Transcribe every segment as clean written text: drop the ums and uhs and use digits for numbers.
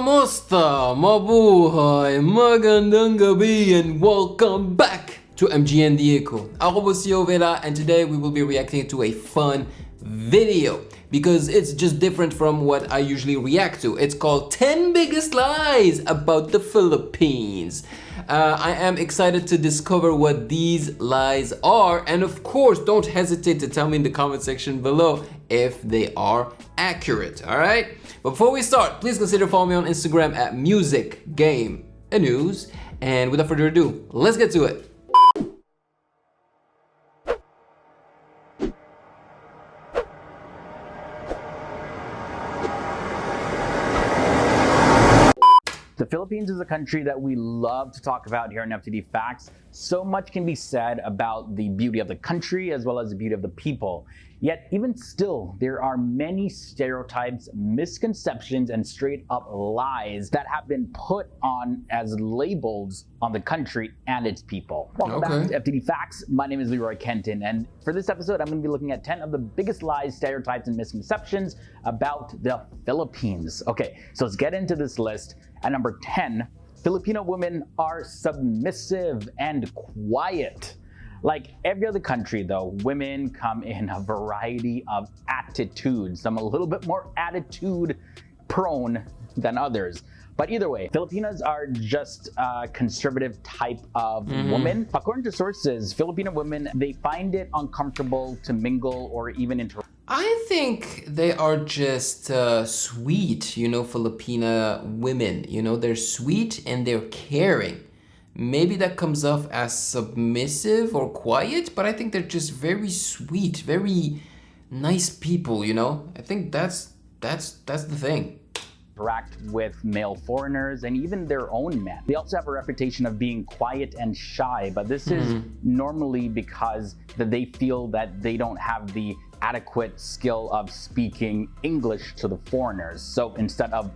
Kamusta? Mabuhay! Magandang gabi and welcome back to MGN Diego. Ako po si Ovela and today we will be reacting to a fun video because it's just different from what I usually react to. It's called 10 Biggest Lies About the Philippines. I am excited to discover what these lies are, and of course don't hesitate to tell me in the comment section below if they are accurate, alright? Before we start, please consider following me on Instagram at Music, Game, and News. And without further ado, let's get to it. The Philippines is a country that we love to talk about here on FTD Facts. So much can be said about the beauty of the country as well as the beauty of the people. Yet even still, there are many stereotypes, misconceptions, and straight up lies that have been put on as labels on the country and its people. Welcome back to FTD Facts. My name is Leroy Kenton, and for this episode, I'm going to be looking at 10 of the biggest lies, stereotypes, and misconceptions about the Philippines. Okay, so let's get into this list. At number 10, Filipino women are submissive and quiet. Like every other country though, women come in a variety of attitudes. Some a little bit more attitude prone than others. But either way, Filipinas are just a conservative type of woman. According to sources, Filipino women, they find it uncomfortable to mingle or even interact. I think they are just sweet, you know, Filipina women. You know, they're sweet and they're caring. Maybe that comes off as submissive or quiet, but I think they're just very sweet, very nice people, you know? I think that's the thing. Interact with male foreigners and even their own men. They also have a reputation of being quiet and shy, but this is normally because they feel that they don't have the adequate skill of speaking English to the foreigners. So instead of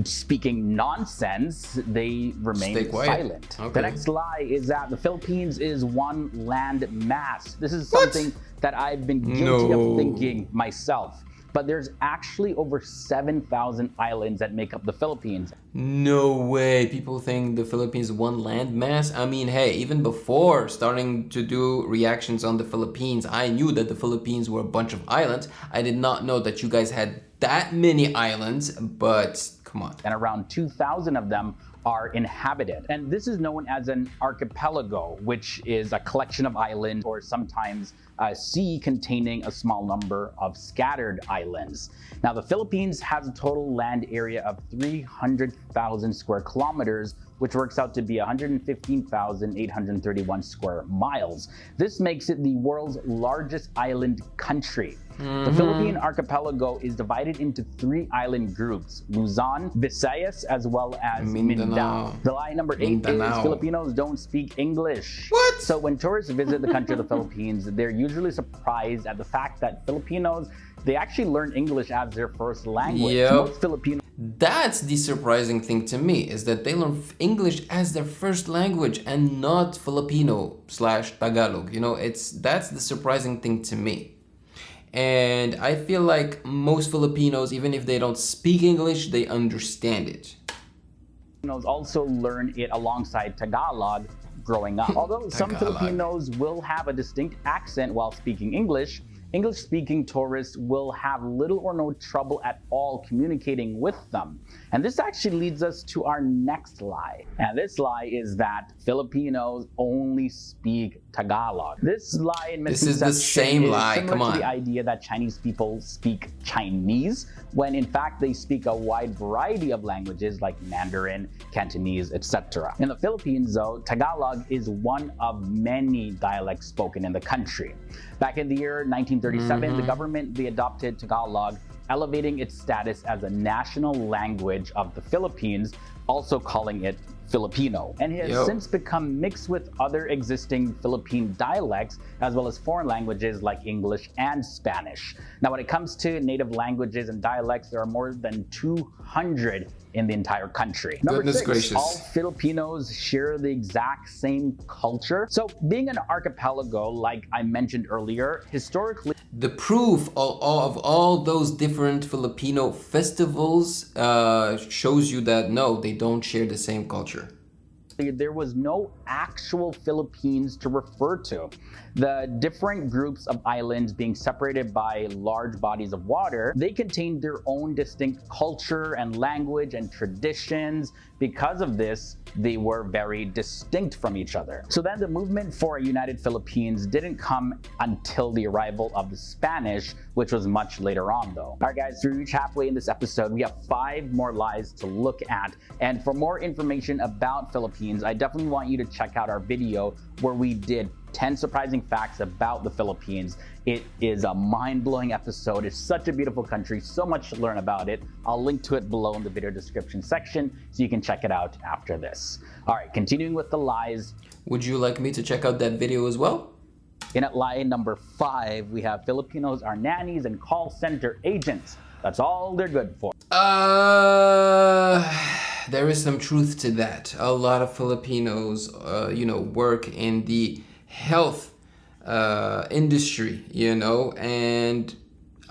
speaking nonsense, they remain silent. Okay. The next lie is that the Philippines is one land mass. This is something that I've been guilty of thinking myself. But there's actually over 7,000 islands that make up the Philippines. No way. People think the Philippines is one landmass. I mean, hey, even before starting to do reactions on the Philippines, I knew that the Philippines were a bunch of islands. I did not know that you guys had that many islands, but come on. And around 2,000 of them are inhabited. And this is known as an archipelago, which is a collection of islands or sometimes a sea containing a small number of scattered islands. Now, the Philippines has a total land area of 300,000 square kilometers, which works out to be 115,831 square miles. This makes it the world's largest island country. The Philippine archipelago is divided into 3 island groups: Luzon, Visayas, as well as Mindanao. The lie number 8 is Filipinos don't speak English. What? So when tourists visit the country of the Philippines, they're usually surprised at the fact that Filipinos, they actually learn English as their first language. Most Filipinos. That's the surprising thing to me, is that they learn English as their first language and not Filipino/Tagalog. You know, that's the surprising thing to me. And I feel like most Filipinos, even if they don't speak English, they understand it. Filipinos also learn it alongside Tagalog growing up. Although some Filipinos will have a distinct accent while speaking English, English-speaking tourists will have little or no trouble at all communicating with them. And this actually leads us to our next lie. And this lie is that Filipinos only speak Tagalog. This lie and misconception is the same lie. Similar Come on. to the idea that Chinese people speak Chinese, when in fact they speak a wide variety of languages like Mandarin, Cantonese, etc. In the Philippines though, Tagalog is one of many dialects spoken in the country. Back in the year 1937, the government, they adopted Tagalog, elevating its status as a national language of the Philippines, also calling it Filipino, and it has since become mixed with other existing Philippine dialects as well as foreign languages like English and Spanish. Now, when it comes to native languages and dialects, there are more than 200 in the entire country. Number 6, all Filipinos share the exact same culture. So being an archipelago, like I mentioned earlier, historically, the proof of all those different Filipino festivals shows you that no, they don't share the same culture. There was no actual Philippines to refer to. The different groups of islands being separated by large bodies of water, they contained their own distinct culture and language and traditions. Because of this, they were very distinct from each other. So then the movement for a united Philippines didn't come until the arrival of the Spanish, which was much later on though. All right guys, so we reach halfway in this episode. We have 5 more lies to look at. And for more information about Philippines, I definitely want you to check out our video where we did 10 surprising facts about the Philippines. It is a mind-blowing episode. It's such a beautiful country, so much to learn about it. I'll link to it below in the video description section so you can check it out after this. All right, continuing with the lies. Would you like me to check out that video as well? In at lie number 5, we have Filipinos are nannies and call center agents. That's all they're good for. There is some truth to that. A lot of Filipinos, work in the health industry, and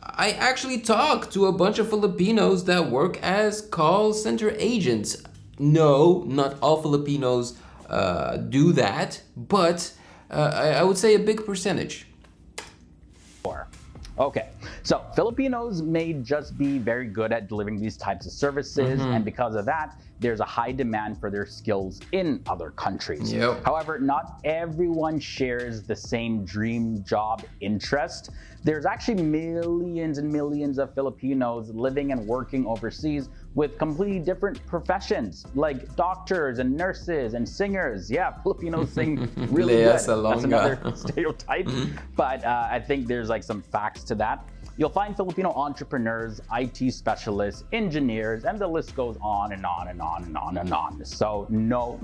I actually talked to a bunch of Filipinos that work as call center agents. No, not all Filipinos do that, but I would say a big percentage. Okay, so Filipinos may just be very good at delivering these types of services, and because of that, there's a high demand for their skills in other countries. However, not everyone shares the same dream job interest. There's actually millions and millions of Filipinos living and working overseas with completely different professions, like doctors and nurses and singers. Yeah, Filipinos sing really good. That's another stereotype, but I think there's like some facts to that. You'll find Filipino entrepreneurs, IT specialists, engineers, and the list goes on and on and on and on and on. So no,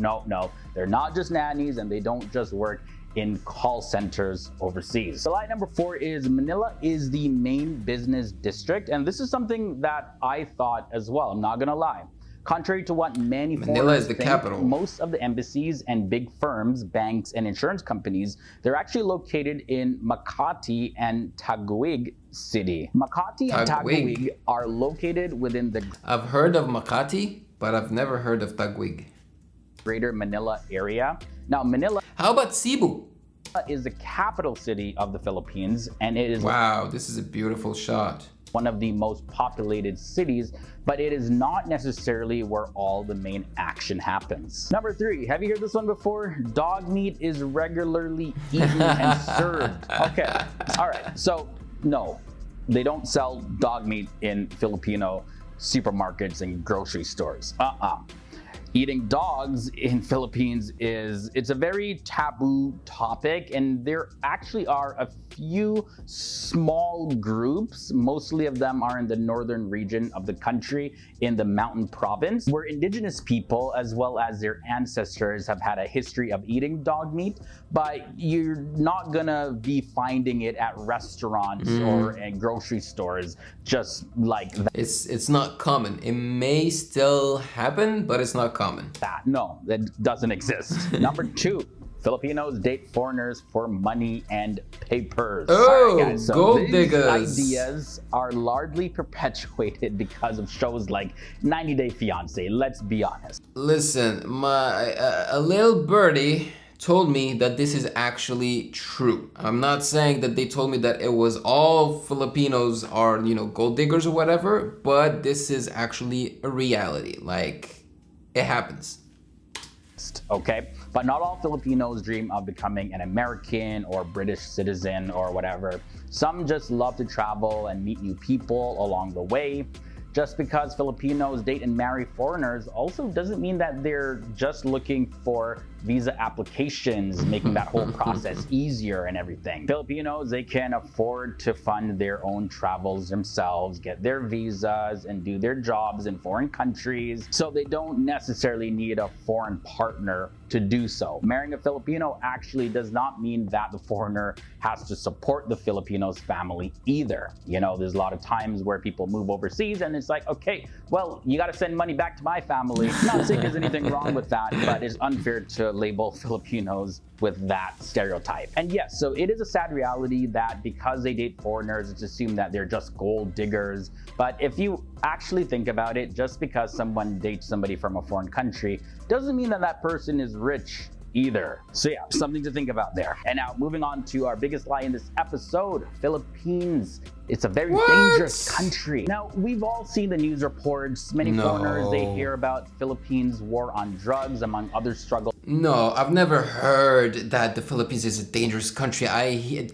they're not just nannies and they don't just work in call centers overseas. So lie number 4 is Manila is the main business district, and this is something that I thought as well, I'm not gonna lie. Contrary to what many Manila is the think, capital. Most of the embassies and big firms, banks, and insurance companies, they're actually located in Makati and Taguig City. Makati and Taguig are located within the... I've heard of Makati, but I've never heard of Taguig. Greater Manila area. Now, Manila... How about Cebu? ...is the capital city of the Philippines, and it is... Wow, this is a beautiful shot. ...one of the most populated cities, but it is not necessarily where all the main action happens. Number 3, have you heard this one before? Dog meat is regularly eaten and served. Okay, all right, so no, they don't sell dog meat in Filipino supermarkets and grocery stores. Eating dogs in Philippines it's a very taboo topic, and there actually are a few small groups, mostly of them are in the northern region of the country in the mountain province, where indigenous people as well as their ancestors have had a history of eating dog meat, but you're not gonna be finding it at restaurants or in grocery stores just like that. It's not common. It may still happen, but it's not common. No, that doesn't exist. Number 2, Filipinos date foreigners for money and papers. Oh, right, guys, so gold these diggers. ideas are largely perpetuated because of shows like 90 Day Fiancé, let's be honest. Listen, a little birdie told me that this is actually true. I'm not saying that they told me that it was all Filipinos are, gold diggers or whatever, but this is actually a reality. Like, it happens. Okay, but not all Filipinos dream of becoming an American or British citizen or whatever. Some just love to travel and meet new people along the way. Just because Filipinos date and marry foreigners also doesn't mean that they're just looking for visa applications, making that whole process easier and everything. Filipinos, they can afford to fund their own travels themselves, get their visas, and do their jobs in foreign countries, so they don't necessarily need a foreign partner to do so. Marrying a Filipino actually does not mean that the foreigner has to support the Filipino's family either. You know, there's a lot of times where people move overseas and it's like, okay, well, you got to send money back to my family. Not saying there's anything wrong with that, but it's unfair to label Filipinos with that stereotype. And yes, so it is a sad reality that because they date foreigners, it's assumed that they're just gold diggers. But if you actually think about it, just because someone dates somebody from a foreign country doesn't mean that that person is rich either. So yeah, something to think about there. And now moving on to our biggest lie in this episode, Philippines. It's a very dangerous country. Now, we've all seen the news reports. Many foreigners, they hear about Philippines' war on drugs, among other struggles. No, I've never heard that the Philippines is a dangerous country.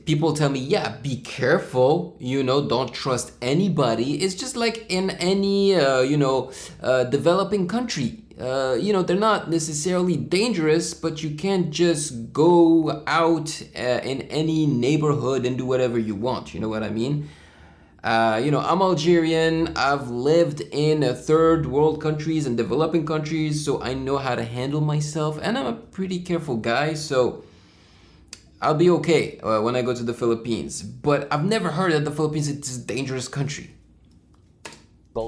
People tell me, yeah, be careful, you know, don't trust anybody. It's just like in any, developing country. You know, they're not necessarily dangerous, but you can't just go out in any neighborhood and do whatever you want. You know what I mean? You know, I'm Algerian. I've lived in third world countries and developing countries, so I know how to handle myself, and I'm a pretty careful guy, so I'll be okay when I go to the Philippines. But I've never heard that the Philippines is a dangerous country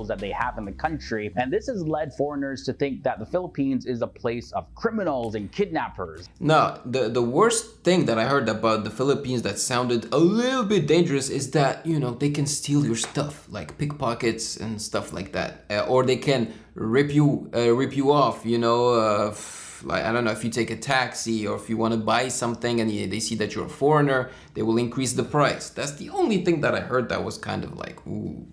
that they have in the country, and this has led foreigners to think that the Philippines is a place of criminals and kidnappers. Now, the worst thing that I heard about the Philippines that sounded a little bit dangerous is that, you know, they can steal your stuff, like pickpockets and stuff like that, or they can rip you off, you know, like, I don't know, if you take a taxi or if you want to buy something and they see that you're a foreigner, they will increase the price. That's the only thing that I heard that was kind of like, ooh.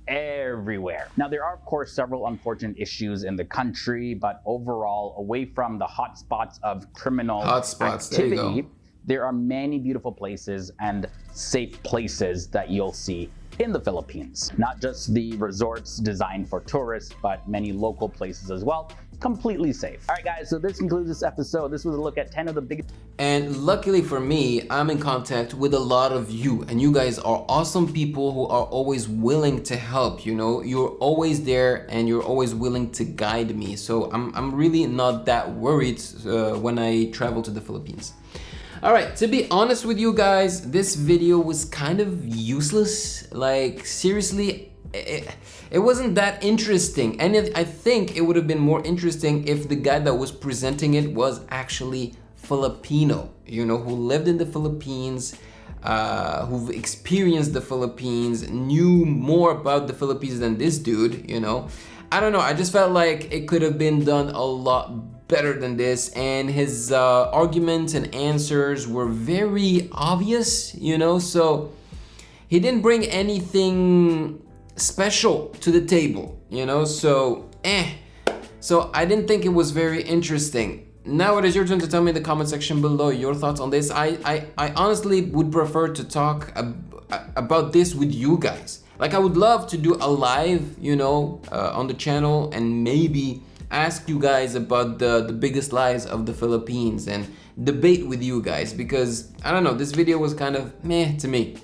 Everywhere. Now, there are, of course, several unfortunate issues in the country, but overall, away from the hotspots of criminal activity, there are many beautiful places and safe places that you'll see in the Philippines. Not just the resorts designed for tourists, but many local places as well. Completely safe. All right, guys, so this concludes this episode. This was a look at 10 of the biggest. And luckily for me, I'm in contact with a lot of you, and you guys are awesome people who are always willing to help. You know, you're always there and you're always willing to guide me. So I'm really not that worried when I travel to the Philippines. All right, to be honest with you guys, this video was kind of useless. Like, seriously, it wasn't that interesting, and I think it would have been more interesting if the guy that was presenting it was actually Filipino, you know, who lived in the Philippines, who've experienced the Philippines, knew more about the Philippines than this dude, you know. I don't know, I just felt like it could have been done a lot better than this, and his arguments and answers were very obvious, you know, so he didn't bring anything special to the table, you know, so I didn't think it was very interesting. Now it is your turn to tell me in the comment section below your thoughts on this. I honestly would prefer to talk about this with you guys. Like, I would love to do a live, you know, on the channel and maybe ask you guys about the biggest lies of the Philippines and debate with you guys, because I don't know, this video was kind of meh to me.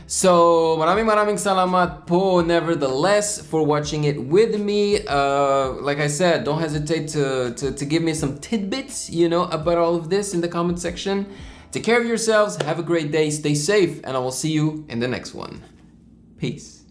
So, maraming salamat po nevertheless for watching it with me. Like I said, don't hesitate to give me some tidbits, you know, about all of this in the comment section. Take care of yourselves, have a great day, stay safe, and I will see you in the next one. Peace.